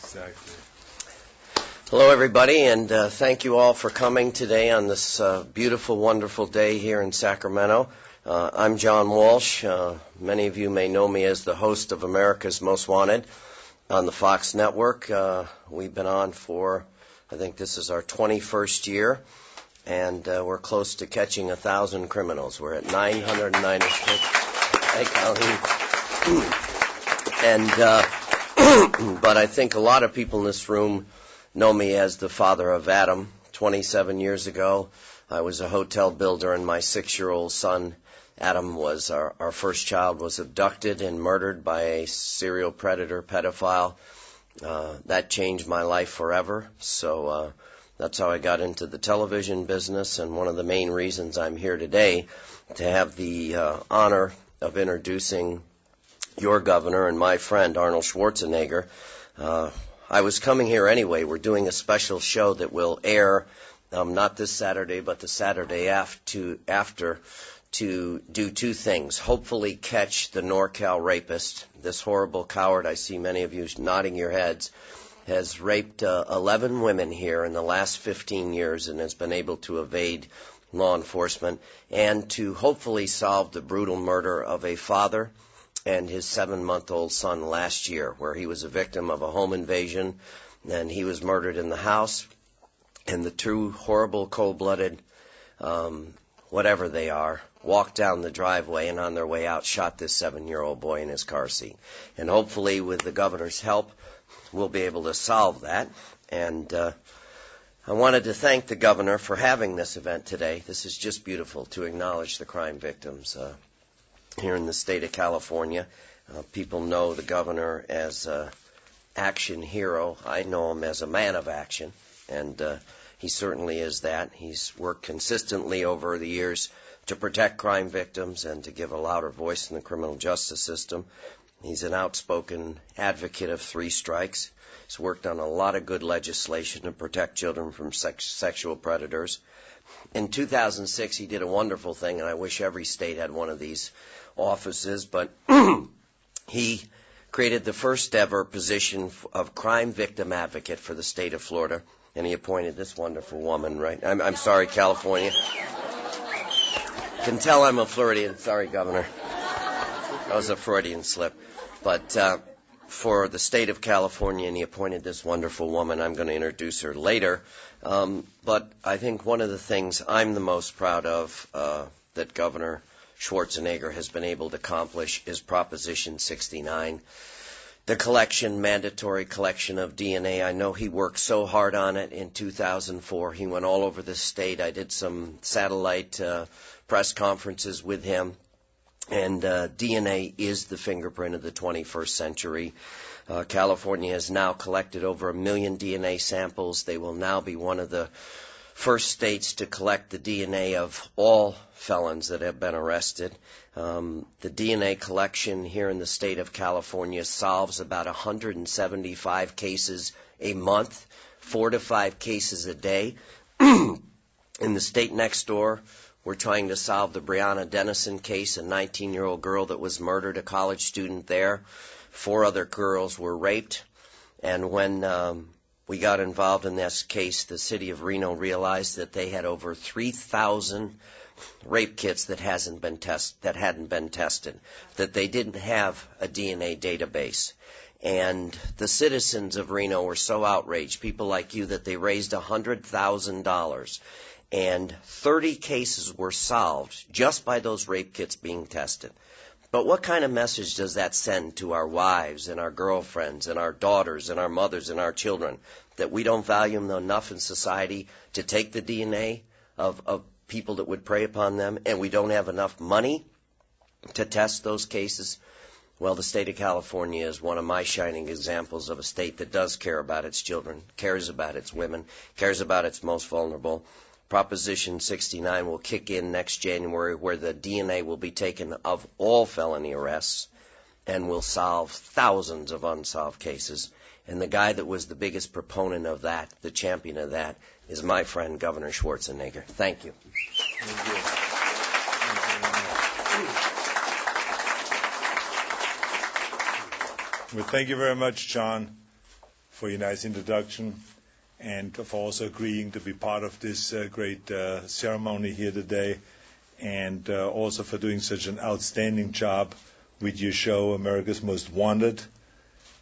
Exactly. Hello, everybody, and thank you all for coming today on this beautiful, wonderful day here in Sacramento. I'm John Walsh. Many of you may know me as the host of America's Most Wanted on the Fox Network. We've been on for, I think this is our 21st year, and we're close to catching 1,000 criminals. We're at 996. Hey, Colleen. And but I think a lot of people in this room know me as the father of Adam. 27 years ago, I was a hotel builder, and my 6-year-old son, Adam, was our first child, was abducted and murdered by a serial predator, pedophile. That changed my life forever. So that's how I got into the television business, and one of the main reasons I'm here today to have the honor of introducing your governor and my friend, Arnold Schwarzenegger. I was coming here anyway. We're doing a special show that will air not this Saturday, but the Saturday after to do two things. Hopefully catch the NorCal rapist, this horrible coward, I see many of you nodding your heads, has raped 11 women here in the last 15 years and has been able to evade law enforcement, and to hopefully solve the brutal murder of a father and his 7-month-old son last year, where he was a victim of a home invasion, and he was murdered in the house, and the two horrible, cold-blooded, whatever they are, walked down the driveway and on their way out shot this 7-year-old boy in his car seat. And hopefully, with the governor's help, we'll be able to solve that. And I wanted to thank the governor for having this event today. This is just beautiful to acknowledge the crime victims here in the state of California. People know the governor as an action hero. I know him as a man of action, and he certainly is that. He's worked consistently over the years to protect crime victims and to give a louder voice in the criminal justice system. He's an outspoken advocate of 3 strikes. He's worked on a lot of good legislation to protect children from sexual predators. In 2006, he did a wonderful thing, and I wish every state had one of these offices, but he created the first ever position of crime victim advocate for the state of Florida, and he appointed this wonderful woman, right? I'm sorry, California. Can tell I'm a Floridian. Sorry, Governor. That was a Freudian slip. But for the state of California, and he appointed this wonderful woman. I'm going to introduce her later. But I think one of the things I'm the most proud of that Governor Schwarzenegger has been able to accomplish is Proposition 69, the mandatory collection of DNA. I know he worked so hard on it in 2004. He went all over the state. I did some satellite press conferences with him. And DNA is the fingerprint of the 21st century. California has now collected over 1 million DNA samples. They will now be one of the first states to collect the DNA of all felons that have been arrested. The DNA collection here in the state of California solves about 175 cases a month, 4 to 5 cases a day. In the state next door, we're trying to solve the Breonna Dennison case, a 19-year-old girl that was murdered, a college student there. 4 other girls were raped. And when we got involved in this case, the city of Reno realized that they had over 3,000 rape kits that hadn't been tested, that they didn't have a DNA database. And the citizens of Reno were so outraged, people like you, that they raised $100,000. And 30 cases were solved just by those rape kits being tested. But what kind of message does that send to our wives and our girlfriends and our daughters and our mothers and our children, that we don't value them enough in society to take the DNA of people that would prey upon them, and we don't have enough money to test those cases? Well, the state of California is one of my shining examples of a state that does care about its children, cares about its women, cares about its most vulnerable. Proposition 69 will kick in next January, where the DNA will be taken of all felony arrests and will solve thousands of unsolved cases. And the guy that was the biggest proponent of that, the champion of that, is my friend, Governor Schwarzenegger. Thank you. Thank you. Well, thank you very much, John. for your nice introduction and for also agreeing to be part of this great ceremony here today, and also for doing such an outstanding job with your show, America's Most Wanted.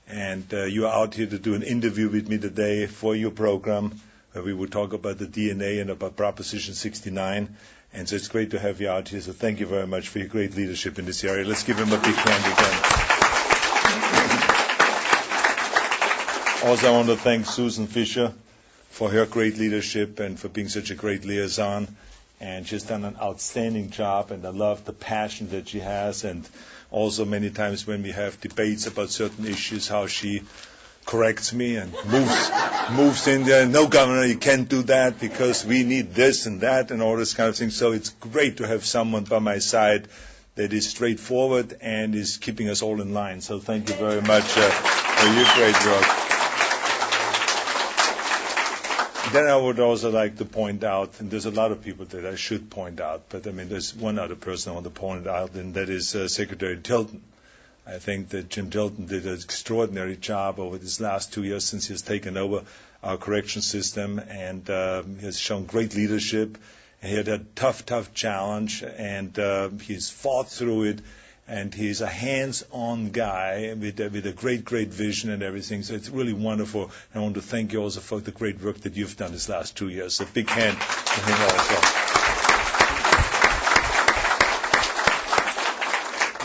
And you are out here to do an interview with me today for your program, where we will talk about the DNA and about Proposition 69. And so it's great to have you out here. So thank you very much for your great leadership in this area. Let's give him a big hand again. Also, I want to thank Susan Fisher for her great leadership and for being such a great liaison. And she's done an outstanding job, and I love the passion that she has. And also many times when we have debates about certain issues, how she corrects me and moves in there. No, Governor, you can't do that because we need this and that and all this kind of thing. So it's great to have someone by my side that is straightforward and is keeping us all in line. So thank you very much for your great work. Then I would also like to point out, and there's a lot of people that I should point out, but I mean there's one other person I want to point out, and that is Secretary Tilton. I think that Jim Tilton did an extraordinary job over these last 2 years since he has taken over our correction system, and he has shown great leadership. And he had a tough challenge, and he's fought through it, and he's a hands-on guy with a great vision and everything. So it's really wonderful. And I want to thank you also for the great work that you've done these last 2 years. A big hand to him also.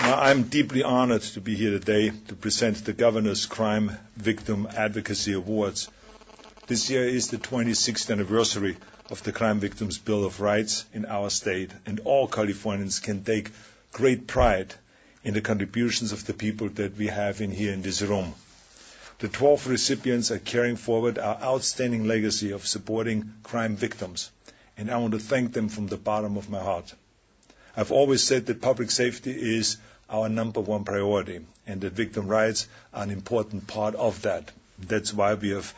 Now, I'm deeply honored to be here today to present the Governor's Crime Victim Advocacy Awards. This year is the 26th anniversary of the Crime Victims' Bill of Rights in our state, and all Californians can take great pride in the contributions of the people that we have in here in this room. The 12 recipients are carrying forward our outstanding legacy of supporting crime victims, and I want to thank them from the bottom of my heart. I've always said that public safety is our number one priority, and that victim rights are an important part of that. That's why we have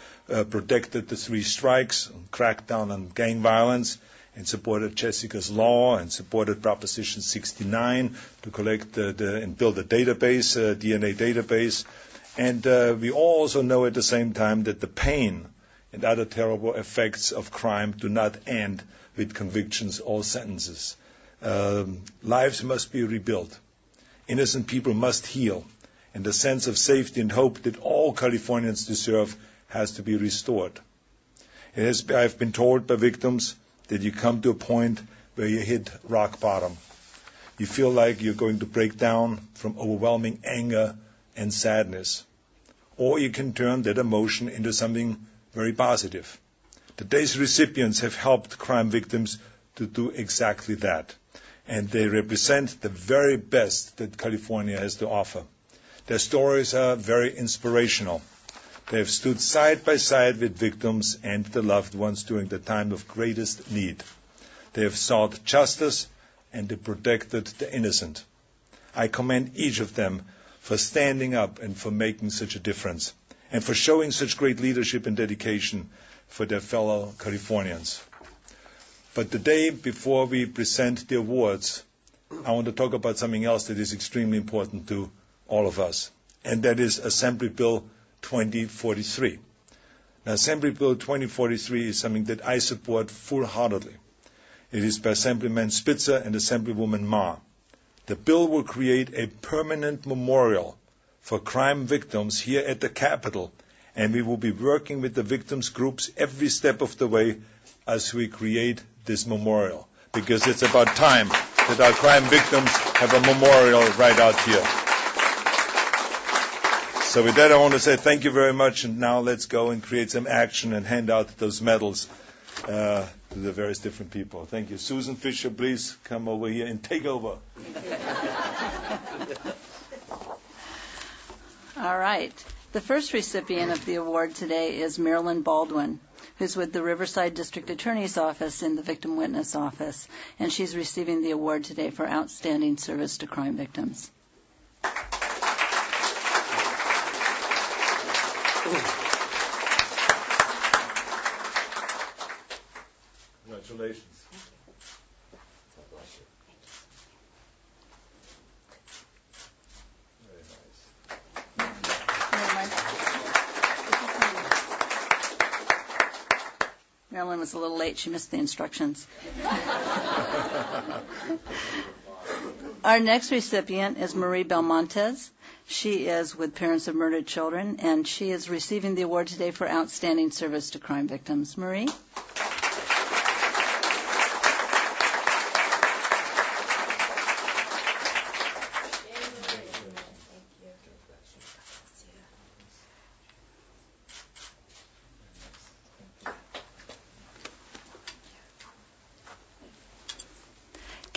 protected the 3 strikes, cracked down on gang violence, and supported Jessica's Law, and supported Proposition 69 to collect and build a database, DNA database. And we also know at the same time that the pain and other terrible effects of crime do not end with convictions or sentences. Lives must be rebuilt. Innocent people must heal, and the sense of safety and hope that all Californians deserve has to be restored. I've been told by victims that you come to a point where you hit rock bottom. You feel like you're going to break down from overwhelming anger and sadness. Or you can turn that emotion into something very positive. Today's recipients have helped crime victims to do exactly that. And they represent the very best that California has to offer. Their stories are very inspirational. They have stood side by side with victims and their loved ones during the time of greatest need. They have sought justice and they protected the innocent. I commend each of them for standing up and for making such a difference, and for showing such great leadership and dedication for their fellow Californians. But today, before we present the awards, I want to talk about something else that is extremely important to all of us, and that is Assembly Bill 2043. Now, Assembly Bill 2043 is something that I support full-heartedly. It is by Assemblyman Spitzer and Assemblywoman Ma. The bill will create a permanent memorial for crime victims here at the Capitol, and we will be working with the victims groups every step of the way as we create this memorial, because it's about time that our crime victims have a memorial right out here. So with that, I want to say thank you very much, and now let's go and create some action and hand out those medals to the various different people. Thank you. Susan Fisher, please come over here and take over. All right. The first recipient of the award today is Marilyn Baldwin, who's with the Riverside District Attorney's Office in the Victim Witness Office, and she's receiving the award today for outstanding service to crime victims. Congratulations. Very nice. Marilyn was a little late. She missed the instructions. Our next recipient is Marie Belmontes. She is with Parents of Murdered Children, and she is receiving the award today for outstanding service to crime victims. Marie?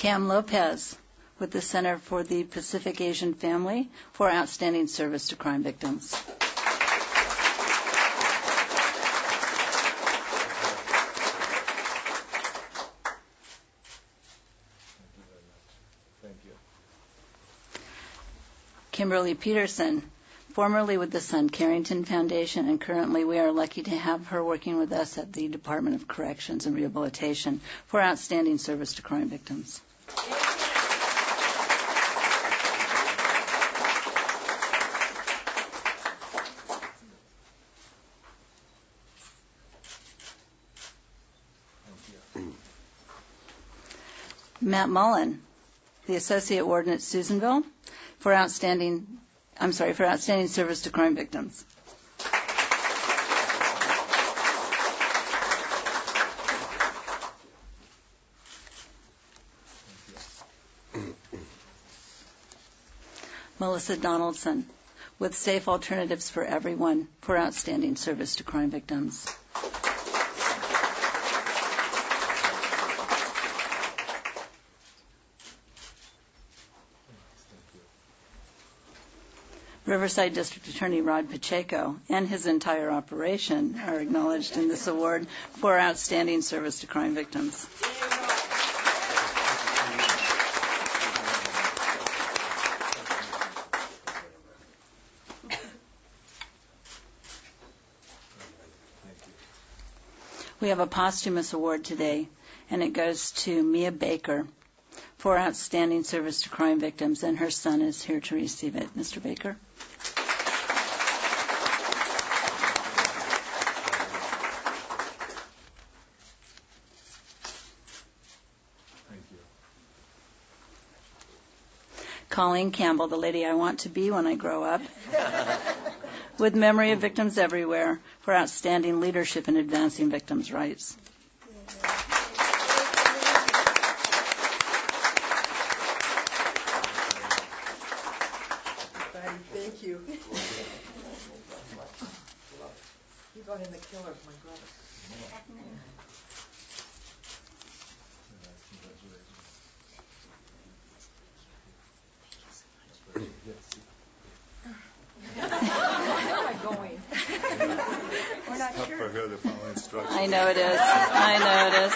Cam Lopez with the Center for the Pacific Asian Family for outstanding service to crime victims. Thank you. Kimberly Peterson, formerly with the Son Carrington Foundation, and currently we are lucky to have her working with us at the Department of Corrections and Rehabilitation for outstanding service to crime victims. Matt Mullen, the Associate Warden at Susanville, for outstanding service to crime victims. Melissa Donaldson, with Safe Alternatives for Everyone, for outstanding service to crime victims. Riverside District Attorney Rod Pacheco and his entire operation are acknowledged in this award for outstanding service to crime victims. We have a posthumous award today, and it goes to Mia Baker for outstanding service to crime victims, and her son is here to receive it. Mr. Baker. Thank you. Colleen Campbell, the lady I want to be when I grow up, with Memory of Victims Everywhere for outstanding leadership in advancing victims' rights. Thank you. You brought in the killer of my brother. Where am I going? We're not Tough sure. for her to follow instructions. I know it is. I know it is.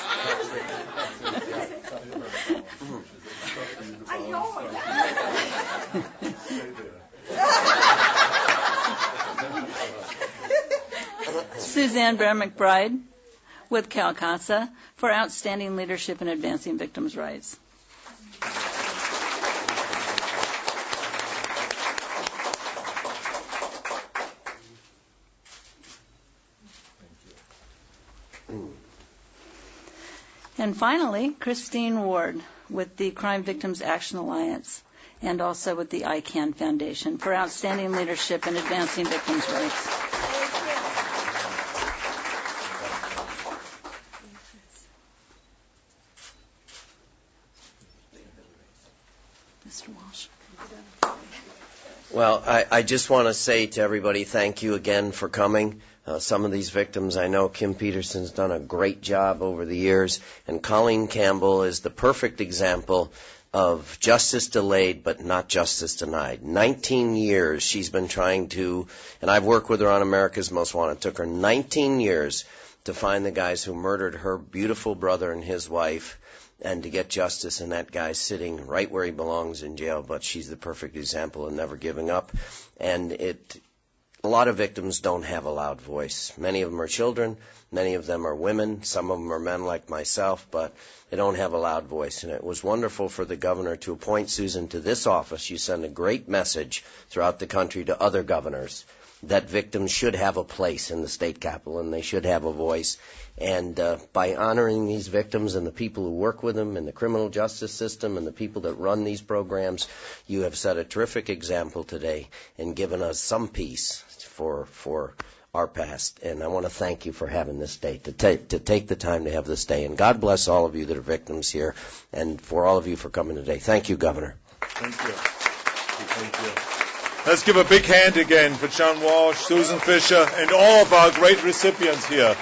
I know it. Stay there. Suzanne Bear McBride with Calcasa for outstanding leadership in advancing victims' rights. And finally, Christine Ward with the Crime Victims Action Alliance and also with the ICANN Foundation for outstanding leadership in advancing victims' rights. Mr. Walsh. Well, I just want to say to everybody, thank you again for coming. Some of these victims, I know Kim Peterson's done a great job over the years, and Colleen Campbell is the perfect example of justice delayed but not justice denied. 19 years she's been trying to, and I've worked with her on America's Most Wanted. It took her 19 years to find the guys who murdered her beautiful brother and his wife, and to get justice, and that guy's sitting right where he belongs in jail, but she's the perfect example of never giving up. And a lot of victims don't have a loud voice. Many of them are children, many of them are women, some of them are men like myself, but they don't have a loud voice. And it was wonderful for the governor to appoint Susan to this office. You send a great message throughout the country to other governors that victims should have a place in the state capitol and they should have a voice. And by honoring these victims and the people who work with them and the criminal justice system and the people that run these programs, you have set a terrific example today and given us some peace for our past. And I want to thank you for having this day, to take the time to have this day. And God bless all of you that are victims here, and for all of you for coming today. Thank you, Governor. Thank you. Thank you. Let's give a big hand again for John Walsh, Susan Fisher, and all of our great recipients here.